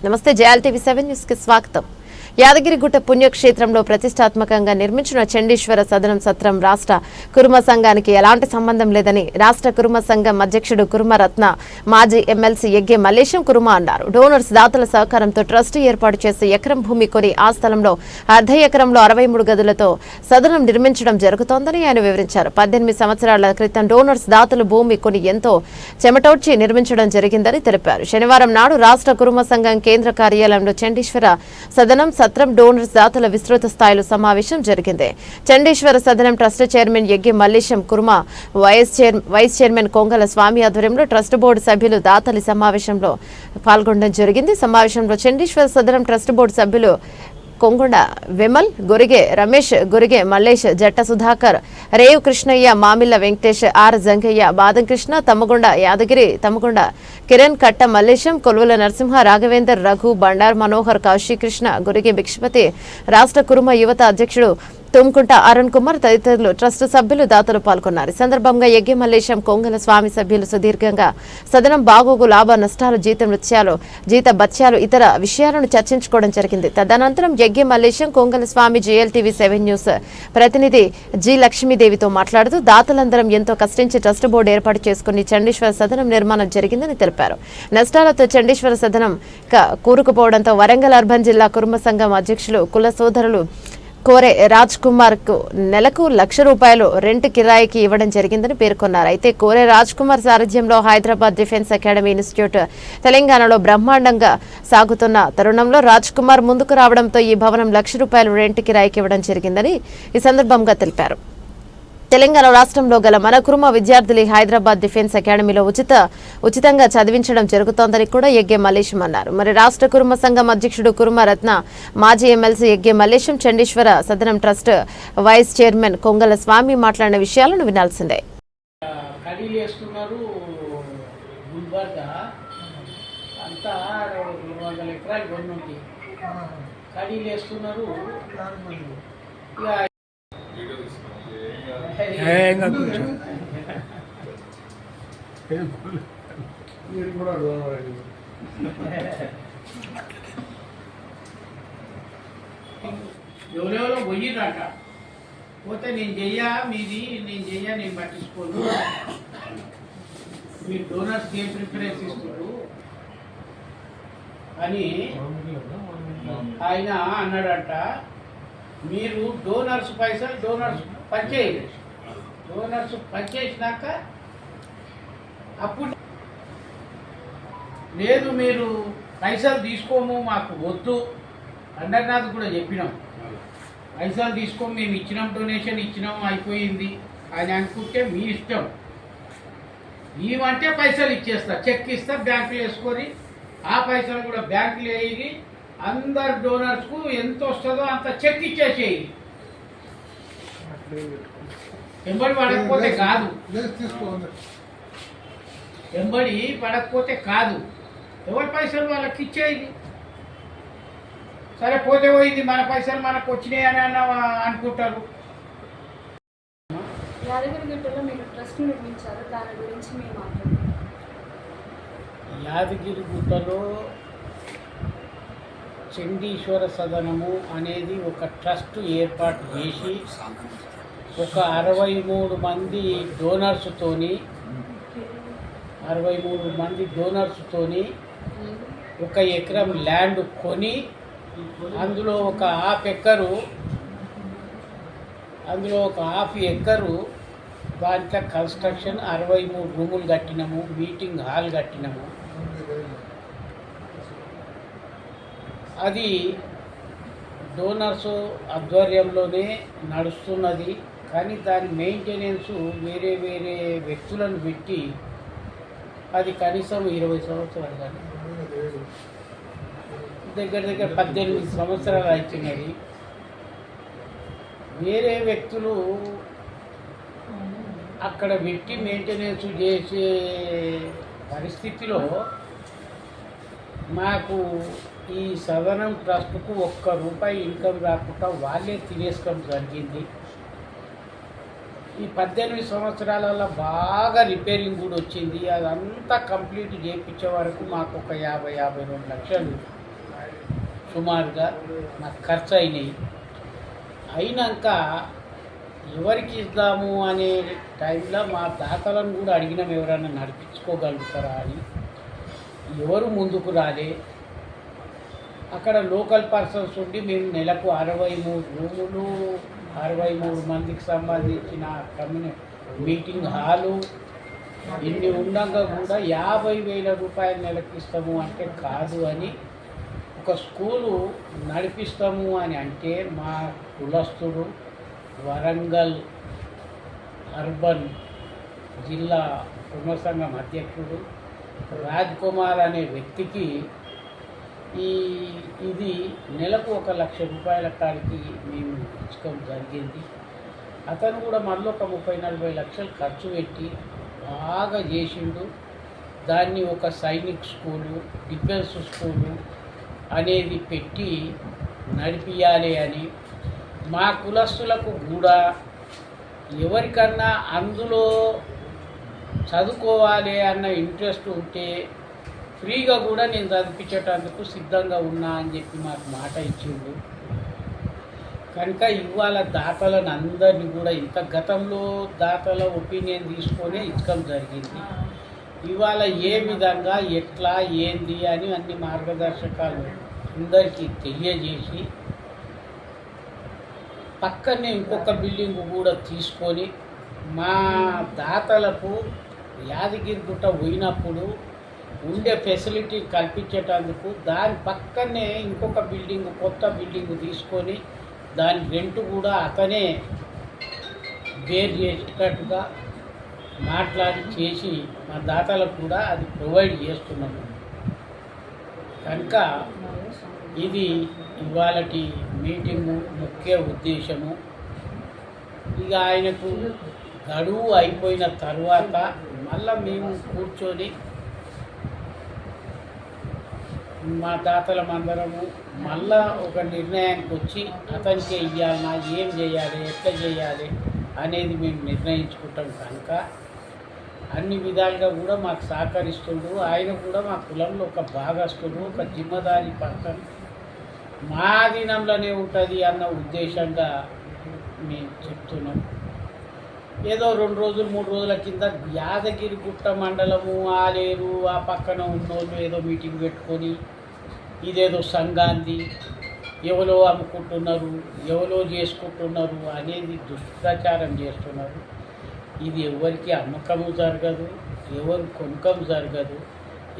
నమస్తే జయాల్ TV 7 news కి స్వాగతం. యాదగిరిగుట్ట పుణ్యక్షేత్రంలో ప్రతిష్టాత్మకంగా నిర్మించిన చండీశ్వర సదనం సత్రం రాష్ట్ర కురుమ సంఘానికి ఎలాంటి సంబంధం లేదని రాష్ట్ర కురుమ సంఘం అధ్యక్షుడు కురుమరత్న మాజీ ఎమ్మెల్సీ ఎగ్గే మల్లేశం కురుమ అన్నారు. డోనర్స్ దాతల సహకారంతో ట్రస్ట్ ఏర్పాటు చేసి ఎకరం భూమి కొని ఆ స్థలంలో అర్ధ ఎకరంలో 63 గదులతో సదనం నిర్మించడం జరుగుతోందని ఆయన వివరించారు. 18 సంవత్సరాల క్రితం డోనర్స్ దాతలు భూమి కొని ఎంతో చెమటోడ్చి నిర్మించడం జరిగిందని తెలిపారు. శనివారం నాడు రాష్ట్ర కురుమ సంఘం కేంద్ర కార్యాలయంలో చండీశ్వర సదనం సత్రం డోనర్స్ దాతల విస్తృత స్థాయిలో సమావేశం జరిగింది. చండీశ్వర సదనం ట్రస్ట్ చైర్మన్ ఎగ్గి మల్లేశం కుర్మ, వైస్ చైర్మన్ కొంగల స్వామి ఆధ్వర్యంలో ట్రస్ట్ బోర్డు సభ్యులు దాతలి సమావేశంలో పాల్గొనడం జరిగింది. సమావేశంలో చండీశ్వర సదనం ట్రస్ట్ బోర్డు సభ్యులు కొంగుండ విమల్, గొరిగే రమేష్, గొరిగే మల్లేష్, జట్ట సుధాకర్, రేవు కృష్ణయ్య, మామిళ్ల వెంకటేష్, ఆర్ జంగయ్య, బాదం కృష్ణ, తమ్మగుండ యాదగిరి, తమ్మగుండ కిరణ్, కట్ట మల్లేశం, కొలువుల నరసింహ, రాఘవేందర్, రఘు, బండార్ మనోహర్, కౌశికృష్ణ, గొరిగే భిక్షపతి, రాష్ట్ర కురుమ యువత అధ్యక్షుడు తుమ్కుంట అరుణ్ కుమార్ తదితరులు ట్రస్ట్ సభ్యులు దాతలు పాల్గొన్నారు. ఈ సందర్భంగా ఎగ్గి మల్లేశం, కొంగల స్వామి సభ్యులు సుదీర్ఘంగా సదనం బాగోగు, లాభ నష్టాలు, జీత నృత్యాలు, జీత భత్యాలు, ఇతర విషయాలను చర్చించుకోవడం జరిగింది. తదనంతరం ఎగ్గి మల్లేశం, కొంగల స్వామి జేఎల్ టీవీ 7 న్యూస్ ప్రతినిధి జి లక్ష్మీదేవితో మాట్లాడుతూ దాతలందరం ఎంతో కష్టించి ట్రస్ట్ బోర్డు ఏర్పాటు చేసుకుని చండీశ్వర సదనం నిర్మాణం జరిగిందని తెలిపారు. నష్టాలతో చండీశ్వర సదనం కూరుకుపోవడంతో వరంగల్ అర్బన్ జిల్లా కురుమ సంఘం అధ్యక్షులు కుల సోదరులు కోరే రాజ్ కుమార్ కు నెలకు ₹1,00,000 రెంట్ కిరాయికి ఇవ్వడం జరిగిందని పేర్కొన్నారు. అయితే కోరే రాజ్ కుమార్ సారథ్యంలో హైదరాబాద్ డిఫెన్స్ అకాడమీ ఇన్స్టిట్యూట్ తెలంగాణలో బ్రహ్మాండంగా సాగుతున్న తరుణంలో రాజ్ కుమార్ ముందుకు రావడంతో ఈ భవనం ₹1,00,000 రెంట్ కిరాయికి ఇవ్వడం జరిగిందని ఈ సందర్భంగా తెలిపారు. తెలంగాణ రాష్ట్రంలో గల మన కురుమ విద్యార్థులు హైదరాబాద్ డిఫెన్స్ అకాడమీలో ఉచితంగా చదివించడం జరుగుతోందని కూడా ఎగ్గే మల్లేశం అన్నారు. మరి రాష్ట్ర కురుమ సంఘం అధ్యక్షుడు కురుమరత్న, మాజీ MLC Egge Mallesham, Chandeeswara Sadanam trust vice chairman Kongala Swamy మాట్లాడిన విషయాలను వినాల్సిందే. ఎవరెవరో పోయిర్రట, పోతే నేను చెయ్యా మీది, నేను పట్టించుకోను, మీరు డోనర్స్కి ఏం ప్రిఫరెన్స్ ఇస్తారు అని ఆయన అన్నాడంట. మీరు డోనర్స్ పైసలు డోనర్స్ పనిచేయాలి, డోనర్స్ పనిచేసినాక అప్పుడు లేదు మీరు పైసలు తీసుకోము, మాకు వద్దు అన్నర్నాథ్ కూడా చెప్పినాం. పైసలు తీసుకోము, మేము ఇచ్చినాం, డొనేషన్ ఇచ్చినాం, అయిపోయింది అని అనుకుంటే మీ ఇష్టం. ఇవంటే పైసలు ఇచ్చేస్తా, చెక్ ఇస్తా, బ్యాంకులు వేసుకొని ఆ పైసలు కూడా బ్యాంకులు వేయి, అందరు డోనర్స్కు ఎంత వస్తుందో అంత చెక్ ఇచ్చేసేయి. ఎంబడి పడకపోతే కాదు, ఎంబడి పడకపోతే కాదు, ఎవరి పైసలు వాళ్ళకి ఇచ్చేది. సరే పోతే పోయింది, మన పైసలు మనకు వచ్చినాయి అని అనుకుంటారు. యాదగిరిగుట్టలో మీరు ట్రస్ట్ నిర్మించారు, దాని గురించి మేము మాట్లాడుతున్నాం. యాదగిరిగుట్టలో చండీశ్వర సదనము అనేది ఒక ట్రస్ట్ ఏర్పాటు చేసి ఒక 63 మంది డోనర్స్తోని 63 మంది డోనర్స్తోని 1 ఎకరం ల్యాండ్ కొని అందులో ఒక హాఫ్ ఎక్కరు దాంట్లో కన్స్ట్రక్షన్ 63 రూములు కట్టినాము, మీటింగ్ హాల్ కట్టినాము. అది డోనర్స్ ఆధ్వర్యంలోనే నడుస్తున్నది. కానీ దాని మెయింటెనెన్స్ వేరే వేరే వ్యక్తులను పెట్టి అది కనీసం 20 సంవత్సరాలు కానీ దగ్గర 18 సంవత్సరాలు అవుతున్నది. వేరే వ్యక్తులు అక్కడ పెట్టి మెయింటెనెన్స్ చేసే పరిస్థితిలో మాకు ఈ సదనం ట్రస్ట్కు ₹1 ఇన్కమ్ రాకుండా వాళ్ళే తినేసుకోవడం జరిగింది. ఈ 18 సంవత్సరాలలో బాగా రిపేరింగ్ కూడా వచ్చింది. అదంతా కంప్లీట్ చేయించే వరకు మాకు ఒక 50-52 లక్షలు సుమారుగా నాకు ఖర్చు అయినాయి. అయినాక ఎవరికి ఇద్దాము అనే టైంలో మా దాతలను కూడా అడిగినాం, ఎవరైనా నడిపించుకోగలుగుతారా అని. ఎవరు ముందుకు రాలే. అక్కడ లోకల్ పర్సన్స్ ఉండి మేము నెలకు 63 రూములు, 63 మందికి సంబంధించిన మీటింగ్ హాలు ఇన్ని ఉండగా కూడా 50,000 రూపాయలు నెలకి ఇస్తాము అంటే కాదు అని, ఒక స్కూలు నడిపిస్తాము అని అంటే మా కులస్తుడు వరంగల్ అర్బన్ జిల్లా కుర్మ సంఘం అధ్యక్షుడు రాజ్ కుమార్ అనే వ్యక్తికి ఇది నెలకు 1,00,000 రూపాయల కాడికి మేము ఇచ్చడం జరిగింది. అతను కూడా మళ్ళీ ఒక 30-40 లక్షలు ఖర్చు పెట్టి బాగా చేసిండు. దాన్ని ఒక సైనిక్ స్కూలు, డిఫెన్స్ స్కూలు అనేది పెట్టి నడిపియాలి అని, మా కులస్తులకు కూడా ఎవరికన్నా అందులో చదువుకోవాలి అన్న ఇంట్రెస్ట్ ఉంటే ఫ్రీగా కూడా నేను చదివించేటందుకు సిద్ధంగా ఉన్నా అని చెప్పి మాకు మాట ఇచ్చిండు. కనుక ఇవాళ దాతలను అందరినీ కూడా ఇంత గతంలో దాతల ఒపీనియన్ తీసుకొని ఇచ్చడం జరిగింది. ఇవాళ ఏ విధంగా ఎట్లా ఏంది అని అన్ని మార్గదర్శకాలు అందరికీ తెలియజేసి పక్కనే ఇంకొక బిల్డింగ్ కూడా తీసుకొని మా దాతలకు యాదగిరిగుట్ట పోయినప్పుడు ఉండే ఫెసిలిటీ కల్పించేటందుకు దాని పక్కనే ఇంకొక బిల్డింగ్, కొత్త బిల్డింగ్ తీసుకొని దాని రెంట్ కూడా అతనే బేర్ చేసేటట్టుగా మాట్లాడి చేసి మా దాతలకు కూడా అది ప్రొవైడ్ చేస్తున్నాము. కనుక ఇది ఇవాళటి మీటింగు ముఖ్య ఉద్దేశము. ఇక ఆయనకు గడువు అయిపోయిన తర్వాత మళ్ళా మేము కూర్చొని మా దాతలమందరము మళ్ళా ఒక నిర్ణయానికి వచ్చి అతనికే ఇవ్వాలన్నా, ఏం చేయాలి, ఎట్లా చేయాలి అనేది మేము నిర్ణయించుకుంటాం. కనుక అన్ని విధాలుగా కూడా మాకు సహకరిస్తుండు. ఆయన కూడా మా కులంలో ఒక భాగస్తుడు, ఒక జిమ్మదారి పర్సన్, మా అధీనంలోనే ఉంటుంది అన్న ఉద్దేశంగా మేము చెప్తున్నాం. ఏదో 2 రోజులు 3 రోజుల కింద యాదగిరిగుట్ట మండలము ఆలేరు ఆ పక్కన ఉన్నోళ్ళు ఏదో మీటింగ్ పెట్టుకొని ఇదేదో సంఘాంది ఎవరో అమ్ముకుంటున్నారు, ఎవరో చేసుకుంటున్నారు అనేది దుష్ప్రచారం చేస్తున్నారు. ఇది ఎవరికి అమ్మకము జరగదు, ఎవరు కొనుకం జరగదు.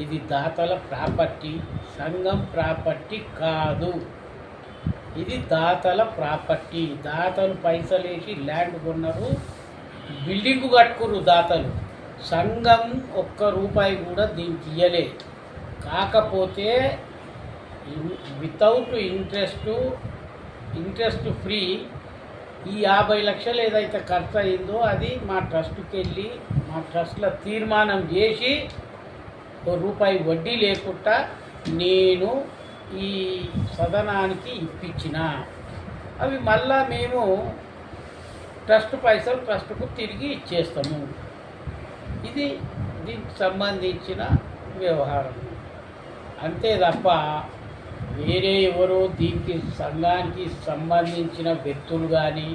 ఇది దాతల ప్రాపర్టీ, సంఘం ప్రాపర్టీ కాదు. ఇది దాతల ప్రాపర్టీ. దాతలు పైసలేసి ల్యాండ్ కొన్నారు, బిల్డింగు కట్టుకురు దాతలు. సంఘం ₹1 కూడా దీనికి ఇయ్యలే. కాకపోతే వితౌట్ ఇంట్రెస్ట్ ఫ్రీ ఈ 50 లక్షలు ఏదైతే ఖర్చు అయిందో అది మా ట్రస్ట్కి వెళ్ళి మా ట్రస్ట్లో తీర్మానం చేసి ₹1 వడ్డీ లేకుండా నేను ఈ సదనానికి ఇప్పించిన. అవి మళ్ళా మేము ట్రస్ట్ పైసలు ట్రస్ట్కు తిరిగి ఇచ్చేస్తాము. ఇది దీనికి సంబంధించిన వ్యవహారం. అంతే తప్ప వేరే ఎవరో దీనికి సంఘానికి సంబంధించిన వ్యక్తులు కానీ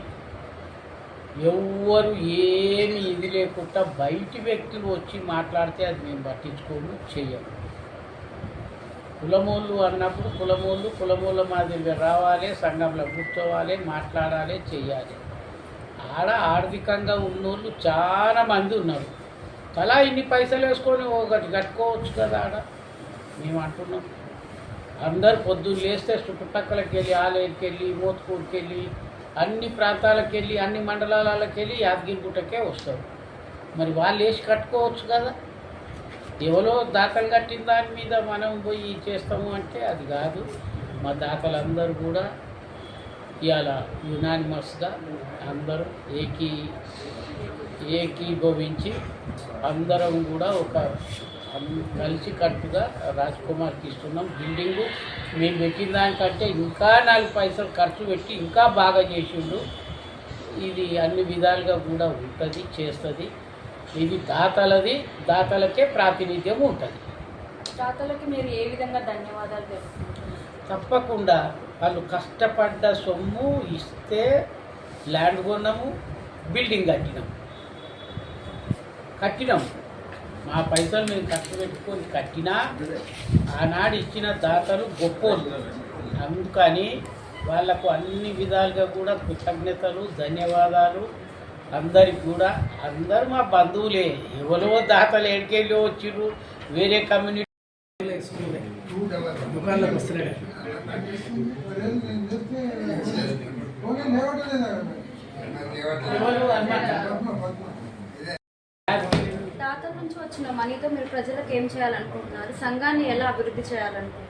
ఎవ్వరు ఏమి ఇది లేకుండా బయటి వ్యక్తులు వచ్చి మాట్లాడితే అది మేము పట్టించుకోము, చెయ్యము. కులమోళ్ళు అన్నప్పుడు కులమోళ్ళ మాదిరిగా రావాలి, సంఘంలో కూర్చోవాలి, మాట్లాడాలి, చెయ్యాలి. ఆర్థికంగా ఉన్నోళ్ళు చాలా మంది ఉన్నారు. తలా ఇన్ని పైసలు వేసుకొని ఒకటి కట్టుకోవచ్చు కదా. మేము అంటున్నాం, అందరు పొద్దున్న లేస్తే చుట్టుపక్కలకి వెళ్ళి ఆలేరుకి వెళ్ళి, మోత్కూరుకి వెళ్ళి, అన్ని ప్రాంతాలకు వెళ్ళి, అన్ని మండలాలకు వెళ్ళి యాదగిరిగుట్టకే వస్తారు. మరి వాళ్ళు వేసి కట్టుకోవచ్చు కదా. ఎవరో దాతలు కట్టిన దాని మీద మనం పోయి చేస్తాము అంటే అది కాదు. మా దాతలందరూ కూడా ఇవాళ యునానిమస్గా అందరూ ఏకీభవించి అందరం కూడా ఒక కలిసి కట్టుగా రాజ్ కుమార్కి ఇస్తున్నాం. బిల్డింగు మేము పెట్టిన దానికంటే ఇంకా 4 పైసలు ఖర్చు పెట్టి ఇంకా బాగా చేసిండు. ఇది అన్ని విధాలుగా కూడా ఉంటుంది, చేస్తుంది. ఇది దాతలకే ప్రాతినిధ్యం ఉంటుంది. దాతలకి మీరు ఏ విధంగా ధన్యవాదాలు తెలుపుకుంటున్నారు? తప్పకుండా వాళ్ళు కష్టపడ్డ సొమ్ము ఇస్తే ల్యాండ్ కొన్నాము, బిల్డింగ్ కట్టినాం. మా పైసలు మేము ఖర్చు పెట్టుకొని కట్టినా ఆనాడు ఇచ్చిన దాతలు గొప్పోళ్ళు. అందుకని వాళ్ళకు అన్ని విధాలుగా కూడా కృతజ్ఞతలు, ధన్యవాదాలు. అందరికి కూడా అందరు మా బంధువులే, ఎవరో దాతలు ఎడికెళ్ళి వచ్చిర్రు, వేరే కమ్యూనిటీ ఎవరు అన్నమాట. దాతల నుంచి వచ్చిన మనీతో మీరు ప్రజలకు ఏం చేయాలనుకుంటున్నారు? సంఘాన్ని ఎలా అభివృద్ధి చేయాలనుకుంటున్నారు?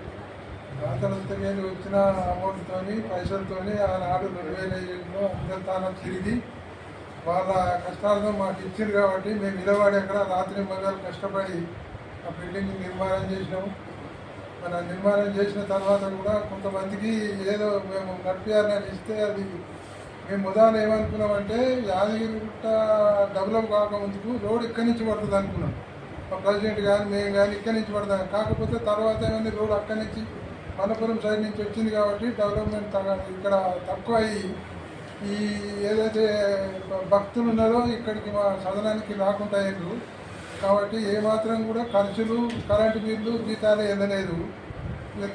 దాతలంతా వచ్చిన అమౌంట్తో పైసలతోని ఆనాడు 2005లో అందరి తాను తిరిగి వాళ్ళ కష్టాలతో మాకు ఇచ్చింది కాబట్టి మేము నిలబడి అక్కడ రాత్రి మగలు కష్టపడి ఆ బిల్డింగ్ నిర్మాణం చేసినాము. మన నిర్మాణం చేసిన తర్వాత కూడా కొంతమందికి ఏదో మేము నడిపియాలని ఇస్తే అది మేము మొదలు ఏమనుకున్నామంటే యాదగిరిగుట్ట డెవలప్ కాకముందుకు రోడ్ ఇక్కడి నుంచి పడుతుంది అనుకున్నాం. మా ప్రెసిడెంట్ కానీ మేము కానీ ఇక్కడి నుంచి పడతాం. కాకపోతే తర్వాత ఏమైంది, రోడ్ అక్కడి నుంచి మలపురం సైడ్ నుంచి వచ్చింది కాబట్టి డెవలప్మెంట్ ఇక్కడ తక్కువ అయ్యి ఈ ఏదైతే భక్తులు ఉన్నారో ఇక్కడికి మా సదనానికి రాకుండా అయ్యారు. కాబట్టి ఏమాత్రం కూడా ఖర్చులు, కరెంటు బిల్లు, జీతాలు వెళ్ళలేదు.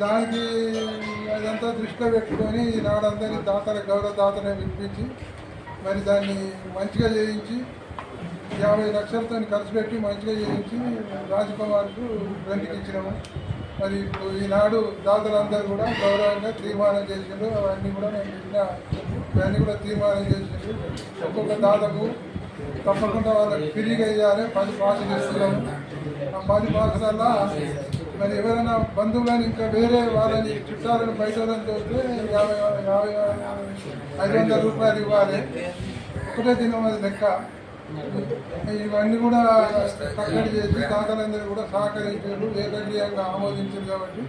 దానికి అదంతా దృష్టిలో పెట్టుకొని ఈనాడు అందరినీ దాతల గౌరవ దాతనే పిలిపించి మరి దాన్ని మంచిగా చేయించి 50 లక్షలతో ఖర్చు పెట్టి మంచిగా చేయించి రాజకుమార్కు రెంట్కి ఇచ్చినాము. మరి ఇప్పుడు ఈనాడు దాతలందరూ కూడా గౌరవంగా తీర్మానం చేసిండ్రు. అవన్నీ కూడా మేము ఇవన్నీ కూడా తీర్మానం చేసిండ్రు. ఒక్కొక్క దాతకు తప్పకుండా వాళ్ళకి ఫ్రీగా ఇవ్వాలి 10 పాసులు ఇస్తున్నాము. ఆ 10 పాసులల్లో మరి ఎవరైనా బంధువులని ఇంకా వేరే వాళ్ళని చుట్టాలను బయట వాళ్ళని చూస్తే 500 రూపాయలు ఇవ్వాలి. ఒకటే దినం అది లెక్క. ఇవన్నీ కూడా కట్టడి చేసి దాతలందరూ కూడా సహకరించారు, ఏకగ్రీయంగా ఆమోదించారు. కాబట్టి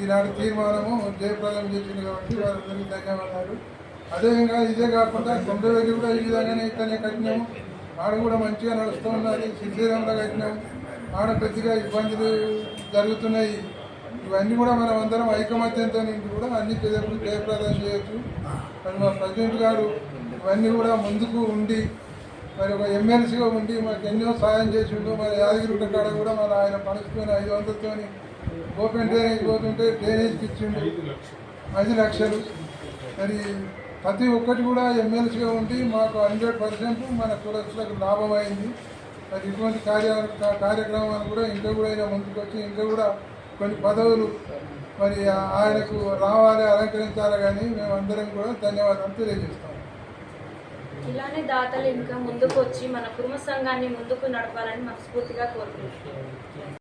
ఈనాడు తీర్మానము జయప్రదం చేసింది కాబట్టి వారందరికీ ధన్యవాదాలు. అదేవిధంగా ఇదే కాకుండా కొండవెల్లి కూడా ఈ విధంగానే ఇక్కడనే కట్టినాము. ఆడ కూడా మంచిగా నడుస్తూ ఉన్నది. శ్రీశైలంలో కట్టినాము. ఆడ కొద్దిగా ఇబ్బందులు జరుగుతున్నాయి. ఇవన్నీ కూడా మనం అందరం ఐకమత్యంతో నుంచి కూడా అన్ని జయప్రదం చేయొచ్చు. మరి మా ప్రెసిడెంట్ గారు ఇవన్నీ కూడా ముందుకు ఉండి మరి ఒక ఎమ్మెల్సీగా ఉండి మాకు ఎన్నో సాయం చేసిండు. మరి యాదగిరిగుట్ట కాడ కూడా మరి ఆయన పనిస్తున్న 500తో ఓపెన్ డ్రైనేజ్ పోతుంటే డ్రైనేజ్కి ఇచ్చిండు 5 లక్షలు. మరి ప్రతి ఒక్కటి కూడా ఎమ్మెల్సీగా ఉండి మాకు 100% మన కులస్తులకు లాభం అయింది. మరి ఇటువంటి కార్యక్రమాలు కూడా ఇంకా కూడా ఆయన ముందుకు వచ్చి ఇంకా కూడా కొన్ని పదవులు మరి ఆయనకు రావాలి, అలంకరించాలి. కానీ మేమందరం కూడా ధన్యవాదాలు తెలియజేస్తాం. ఇలానే దాతలు ఇంకా ముందుకు వచ్చి మన కుటుంబ సంఘాన్ని ముందుకు నడపాలని మనస్ఫూర్తిగా కోరుకుంటున్నాం.